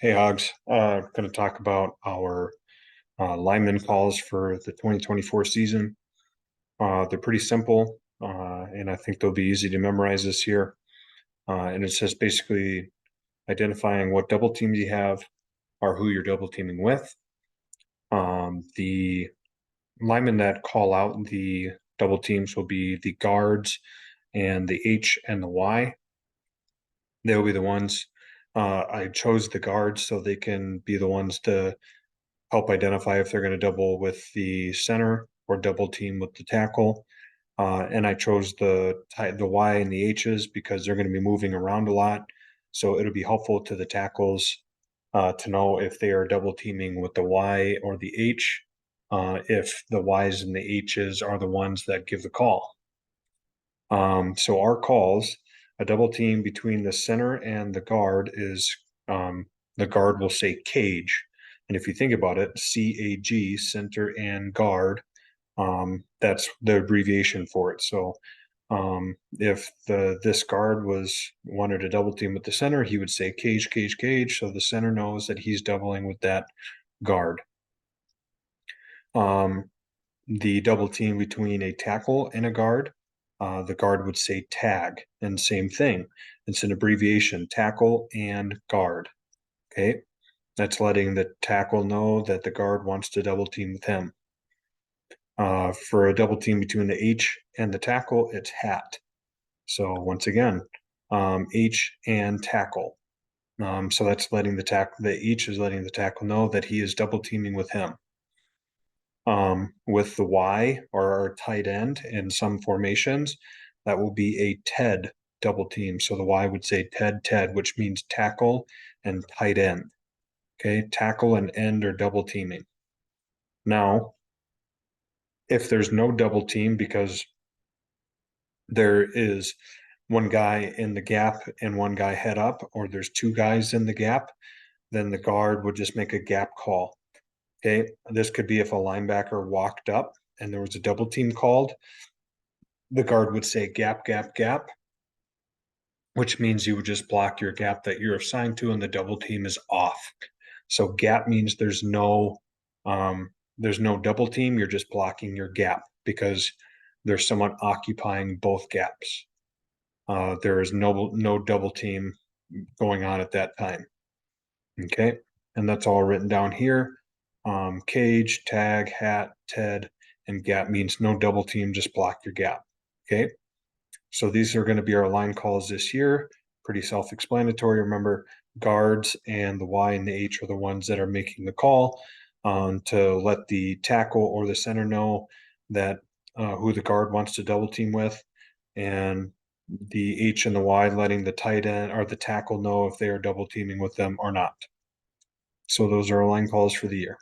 Hey, Hogs. Going to talk about our lineman calls for the 2024 season. They're pretty simple, and I think they'll be easy to memorize this year. And it's just basically identifying what double teams you have or who you're double teaming with. The linemen that call out the double teams will be the guards and the H and the Y. They'll be the ones. I chose the guards so they can be the ones to help identify if they're going to double with the center or double team with the tackle. And I chose the Y and the H's because they're going to be moving around a lot. So it'll be helpful to the tackles to know if they are double teaming with the Y or the H, if the Y's and the H's are the ones that give the call. So our calls, a double team between the center and the guard is the guard will say cage. And if you think about it, CAG, center and guard, that's the abbreviation for it. So if this guard wanted to double team with the center, he would say cage, cage, cage. So the center knows that he's doubling with that guard. The double team between a tackle and a guard, the guard would say tag, and same thing. It's an abbreviation, tackle and guard. Okay, that's letting the tackle know that the guard wants to double team with him. For a double team between the H and the tackle, it's hat. So once again, H and tackle. So that's letting the H is letting the tackle know that he is double teaming with him. With the Y or our tight end in some formations, that will be a TED double team. So the Y would say TED, TED, which means tackle and tight end. Okay, tackle and end are double teaming. Now, if there's no double team because there is one guy in the gap and one guy head up, or there's two guys in the gap, then the guard would just make a gap call. Okay, this could be if a linebacker walked up and there was a double team called, the guard would say gap, gap, gap, which means you would just block your gap that you're assigned to and the double team is off. So gap means there's no double team, you're just blocking your gap because there's someone occupying both gaps. There is no double team going on at that time. Okay, and that's all written down here. Cage, tag, hat, TED, and gap means no double team, just block your gap. Okay, so these are going to be our line calls this year. Pretty self-explanatory. Remember, guards and the Y and the H are the ones that are making the call to let the tackle or the center know that who the guard wants to double team with, and the H and the Y letting the tight end or the tackle know if they are double teaming with them or not. So those are our line calls for the year.